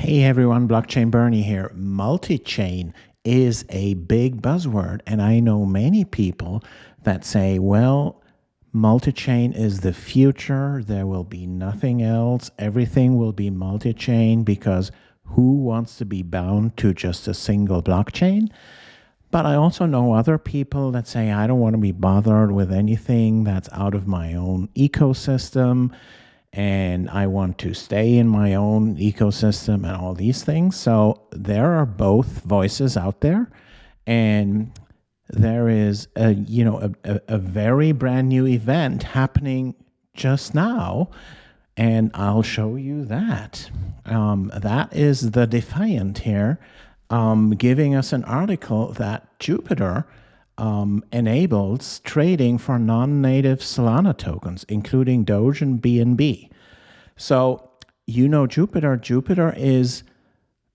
Hey everyone, Blockchain Bernie here. Multichain is a big buzzword, and I know many people that say, well, multichain is the future. There will be nothing else. Everything will be multichain because who wants to be bound to just a single blockchain? But I also know other people that say, I don't want to be bothered with anything that's out of my own ecosystem, and I want to stay in my own ecosystem and all these things. So there are both voices out there, and there is a very brand new event happening just now, and I'll show you that. That is the Defiant here, giving us an article that Jupiter enables trading for non-native Solana tokens, including Doge and BNB. So, you know, Jupiter is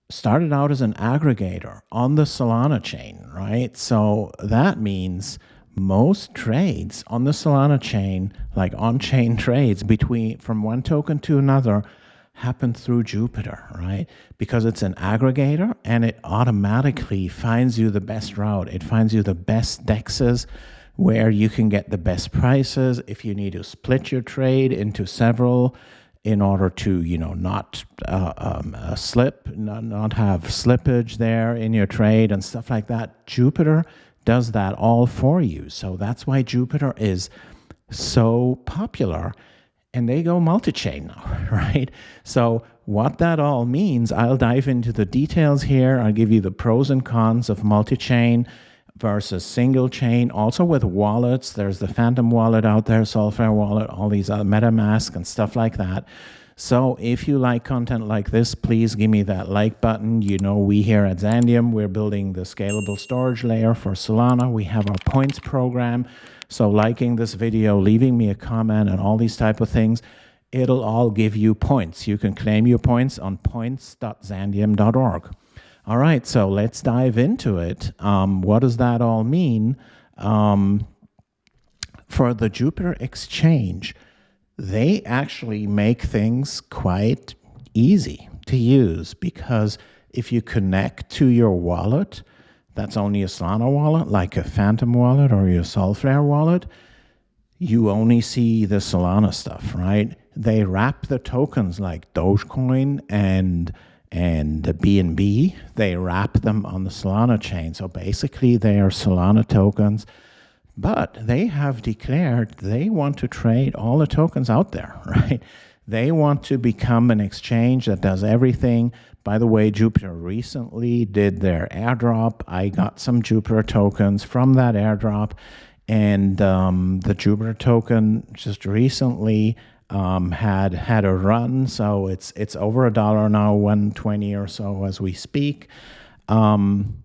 started out as an aggregator on the Solana chain, right? So that means most trades on the Solana chain, like on-chain trades from one token to another, happen through Jupiter, right? Because it's an aggregator and it automatically finds you the best route. It finds you the best dexes where you can get the best prices. If you need to split your trade into several in order to, not slip, not have slippage there in your trade and stuff like that, Jupiter does that all for you. So that's why Jupiter is so popular. And they go multi-chain now, right? So what that all means, I'll dive into the details here. I'll give you the pros and cons of multi-chain versus single chain. Also with wallets, there's the Phantom wallet out there, Solflare wallet, all these other MetaMask and stuff like that. So if you like content like this, please give me that like button. You know, we here at Xandeum, we're building the scalable storage layer for Solana. We have our points program. So liking this video, leaving me a comment and all these type of things, it'll all give you points. You can claim your points on points.xandeum.org. All right, so let's dive into it. What does that all mean? For the Jupiter exchange, they actually make things quite easy to use because if you connect to your wallet, that's only a Solana wallet, like a Phantom wallet or your Solflare wallet, you only see the Solana stuff, right? They wrap the tokens like Dogecoin and the BNB, they wrap them on the Solana chain. So basically they are Solana tokens, but they have declared they want to trade all the tokens out there, right? They want to become an exchange that does everything. By the way, Jupiter recently did their airdrop. I got some Jupiter tokens from that airdrop, and the Jupiter token just recently had a run, so it's over $1 now, 120 or so as we speak. And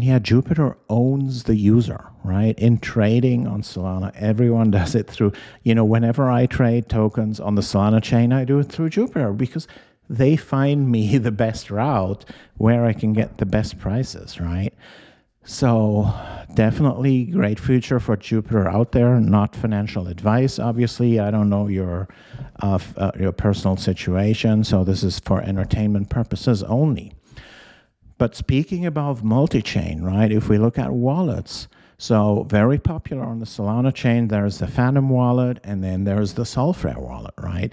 yeah, Jupiter owns the user, right? In trading on Solana, everyone does it through, whenever I trade tokens on the Solana chain, I do it through Jupiter because they find me the best route where I can get the best prices, right? So definitely great future for Jupiter out there. Not financial advice, obviously. I don't know your personal situation, so this is for entertainment purposes only. But speaking about multi-chain, right, if we look at wallets, so very popular on the Solana chain, there's the Phantom wallet, and then there's the Solflare wallet, right?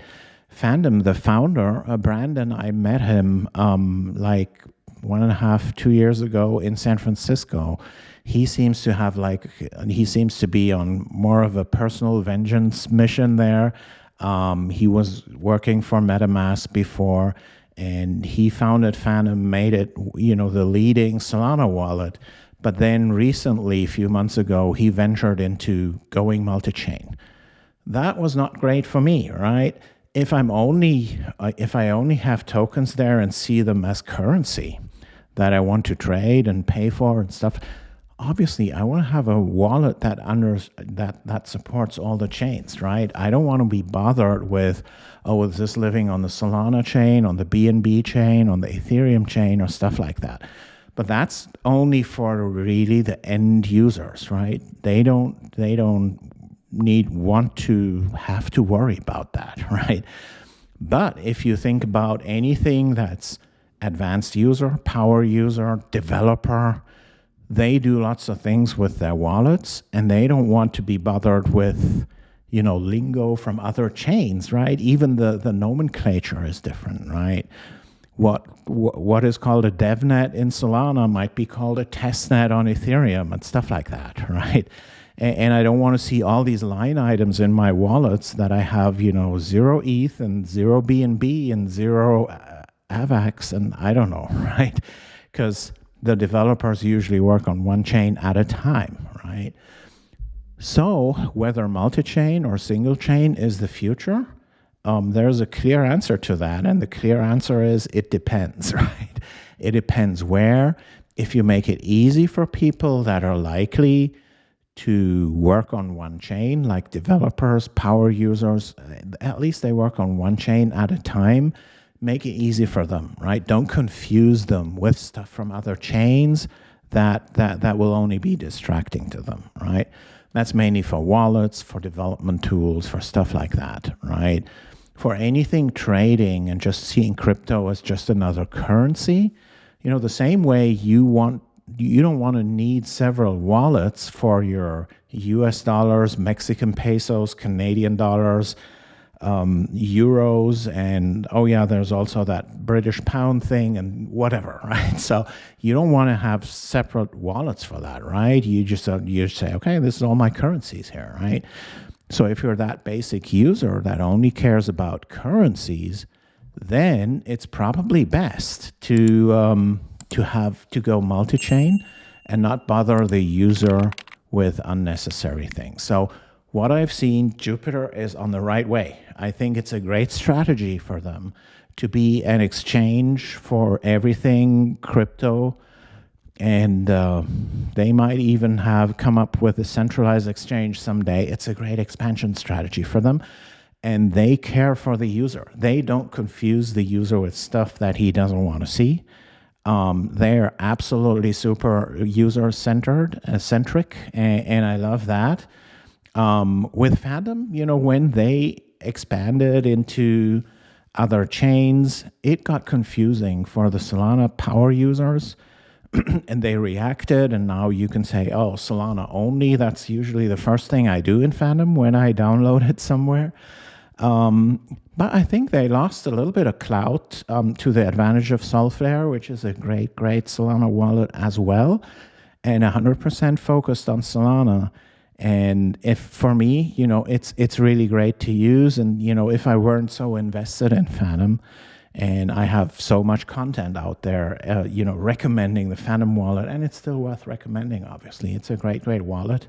Phantom, the founder, Brandon, I met him like 1.5, 2 years ago in San Francisco. He seems to be on more of a personal vengeance mission there. He was working for MetaMask before, and he founded Phantom, made it, the leading Solana wallet. But then recently, a few months ago, he ventured into going multi-chain. That was not great for me, right? If I only have tokens there and see them as currency that I want to trade and pay for and stuff, obviously I want to have a wallet that supports all the chains, right? I don't want to be bothered with, is this living on the Solana chain, on the BNB chain, on the Ethereum chain, or stuff like that. But that's only for really the end users, right? They don't have to worry about that, right? But if you think about anything that's advanced user, power user, developer. They do lots of things with their wallets, and they don't want to be bothered with, lingo from other chains, right? Even the nomenclature is different, right? What is called a DevNet in Solana might be called a testnet on Ethereum and stuff like that, right? And I don't want to see all these line items in my wallets that I have, 0 ETH and 0 BNB and 0 AVAX and I don't know, right? Because the developers usually work on one chain at a time, right? So whether multi-chain or single chain is the future, there's a clear answer to that. And the clear answer is it depends, right? It depends where. If you make it easy for people that are likely to work on one chain, like developers, power users, at least they work on one chain at a time, make it easy for them, right? Don't confuse them with stuff from other chains that will only be distracting to them, right? That's mainly for wallets, for development tools, for stuff like that, right? For anything trading and just seeing crypto as just another currency, the same way you don't want to need several wallets for your US dollars, Mexican pesos, Canadian dollars, euros, and there's also that British pound thing and whatever, right? So you don't want to have separate wallets for that, right? You say, okay, this is all my currencies here, right? So if you're that basic user that only cares about currencies, then it's probably best to go multi-chain and not bother the user with unnecessary things. So what I've seen, Jupiter is on the right way. I think it's a great strategy for them to be an exchange for everything crypto. And they might even have come up with a centralized exchange someday. It's a great expansion strategy for them. And they care for the user. They don't confuse the user with stuff that he doesn't want to see. They're absolutely super user-centered, centric, and I love that. With Phantom, when they expanded into other chains, it got confusing for the Solana power users, and they reacted, and now you can say, oh, Solana only. That's usually the first thing I do in Phantom when I download it somewhere. But I think they lost a little bit of clout to the advantage of Solflare, which is a great Solana wallet as well, and 100% focused on Solana. And if for me, it's really great to use. And, if I weren't so invested in Phantom, and I have so much content out there, recommending the Phantom wallet, and it's still worth recommending, obviously. It's a great wallet.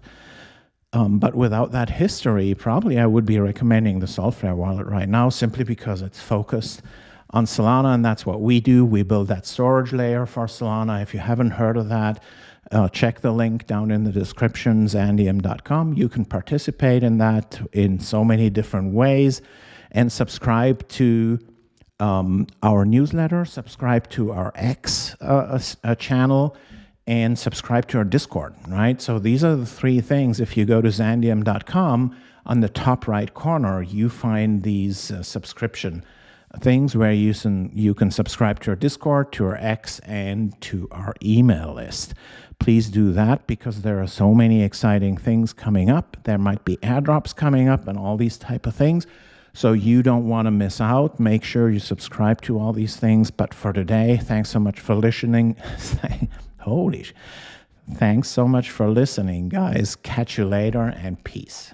But without that history, probably I would be recommending the Solflare wallet right now, simply because it's focused on Solana, and that's what we do. We build that storage layer for Solana. If you haven't heard of that, check the link down in the description, Xandeum.com. You can participate in that in so many different ways, and subscribe to our newsletter, subscribe to our X channel, and subscribe to our Discord, right? So these are the three things. If you go to Xandeum.com, on the top right corner, you find these subscription things where you can subscribe to our Discord, to our X, and to our email list. Please do that, because there are so many exciting things coming up. There might be airdrops coming up and all these type of things. So you don't want to miss out. Make sure you subscribe to all these things. But for today, thanks so much for listening. Thanks so much for listening, guys. Catch you later, and peace.